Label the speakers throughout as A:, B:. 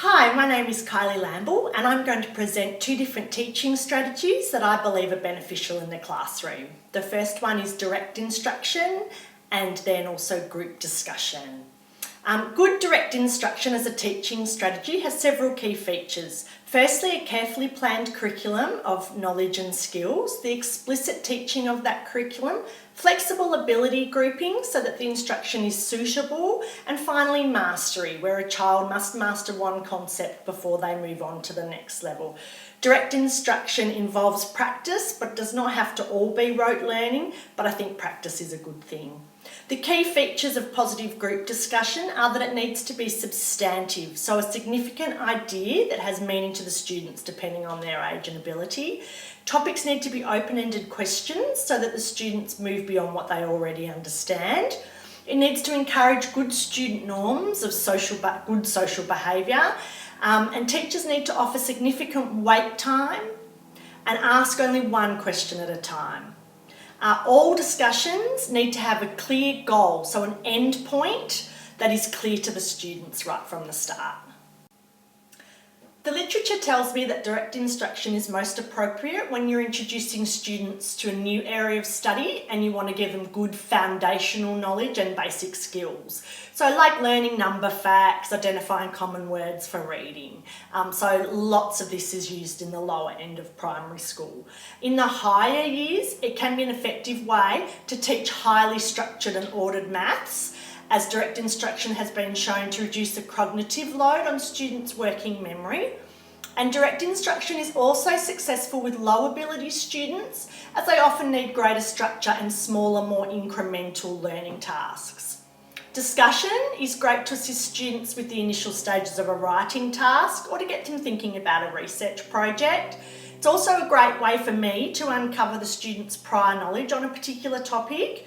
A: Hi, my name is Kylie Lamble and I'm going to present two different teaching strategies that I believe are beneficial in the classroom. The first one is direct instruction and then also group discussion. Good direct instruction as a teaching strategy has several key features. Firstly, a carefully planned curriculum of knowledge and skills, the explicit teaching of that curriculum, flexible ability grouping so that the instruction is suitable, and finally mastery, where a child must master one concept before they move on to the next level. Direct instruction involves practice but does not have to all be rote learning, but I think practice is a good thing. The key features of positive group discussion are that it needs to be substantive, so a significant idea that has meaning to the students depending on their age and ability. Topics need to be open-ended questions so that the students move beyond what they already understand. It needs to encourage good student norms of good social behaviour, and teachers need to offer significant wait time and ask only one question at a time. All discussions need to have a clear goal, so an end point that is clear to the students right from the start. The literature tells me that direct instruction is most appropriate when you're introducing students to a new area of study and you want to give them good foundational knowledge and basic skills. So like learning number facts, identifying common words for reading. So lots of this is used in the lower end of primary school. In the higher years, it can be an effective way to teach highly structured and ordered maths, as direct instruction has been shown to reduce the cognitive load on students' working memory. And direct instruction is also successful with low ability students, as they often need greater structure and smaller, more incremental learning tasks. Discussion is great to assist students with the initial stages of a writing task or to get them thinking about a research project. It's also a great way for me to uncover the student's prior knowledge on a particular topic.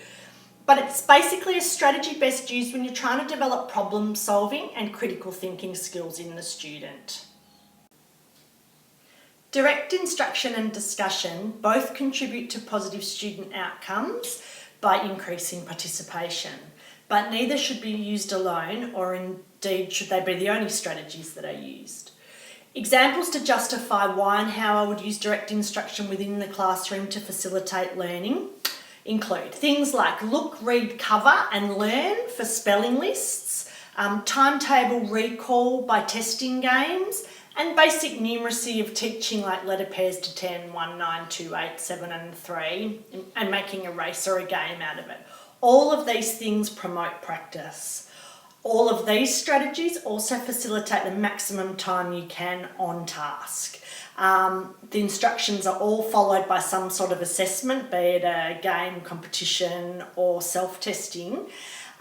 A: But it's basically a strategy best used when you're trying to develop problem solving and critical thinking skills in the student. Direct instruction and discussion both contribute to positive student outcomes by increasing participation, but neither should be used alone, or indeed should they be the only strategies that are used. Examples to justify why and how I would use direct instruction within the classroom to facilitate learning include things like look, read, cover and learn for spelling lists, timetable recall by testing games, and basic numeracy of teaching like letter pairs to 10, 1, 9, 2, 8, 7 and 3, and making a race or a game out of it. All of these things promote practice. All of these strategies also facilitate the maximum time you can on task. The instructions are all followed by some sort of assessment, be it a game, competition or self-testing.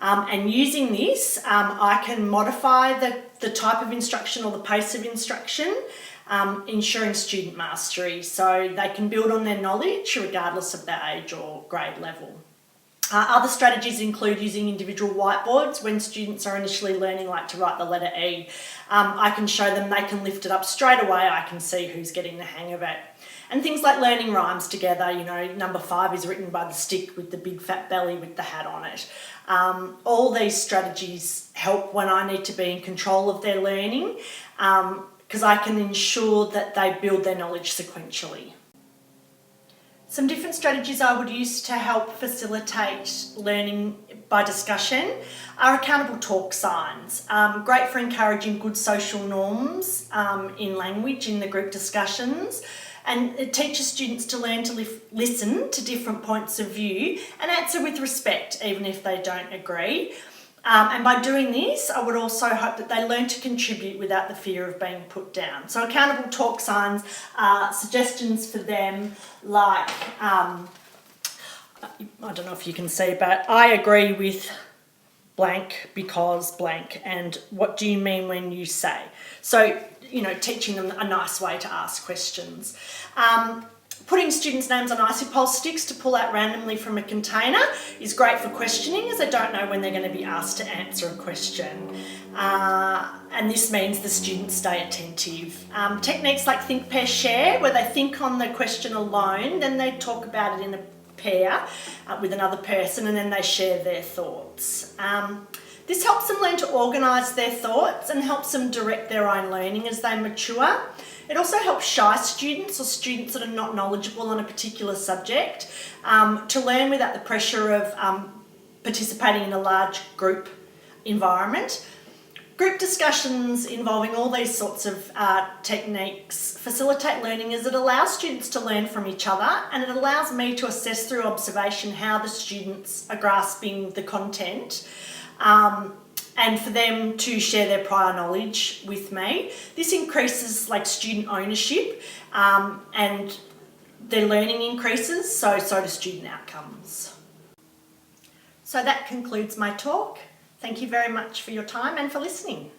A: And using this, I can modify the type of instruction or the pace of instruction, ensuring student mastery, so they can build on their knowledge regardless of their age or grade level. Other strategies include using individual whiteboards when students are initially learning, like to write the letter E. I can show them, they can lift it up straight away, I can see who's getting the hang of it. And things like learning rhymes together, number 5 is written by the stick with the big fat belly with the hat on it. All these strategies help when I need to be in control of their learning, because I can ensure that they build their knowledge sequentially. Some different strategies I would use to help facilitate learning by discussion are accountable talk signs. Great for encouraging good social norms in language in the group discussions, and it teaches students to learn to listen to different points of view and answer with respect even if they don't agree. And by doing this, I would also hope that they learn to contribute without the fear of being put down. So accountable talk signs are suggestions for them like, I don't know if you can see, but I agree with blank because blank, and what do you mean when you say? So, teaching them a nice way to ask questions. Putting students' names on icy pulse sticks to pull out randomly from a container is great for questioning, as they don't know when they're going to be asked to answer a question. And this means the students stay attentive. Techniques like think, pair, share, where they think on the question alone, then they talk about it in a pair with another person, and then they share their thoughts. This helps them learn to organise their thoughts and helps them direct their own learning as they mature. It also helps shy students or students that are not knowledgeable on a particular subject to learn without the pressure of participating in a large group environment. Group discussions involving all these sorts of techniques facilitate learning as it allows students to learn from each other, and it allows me to assess through observation how the students are grasping the content and for them to share their prior knowledge with me. This increases student ownership and their learning increases, so do student outcomes. So that concludes my talk. Thank you very much for your time and for listening.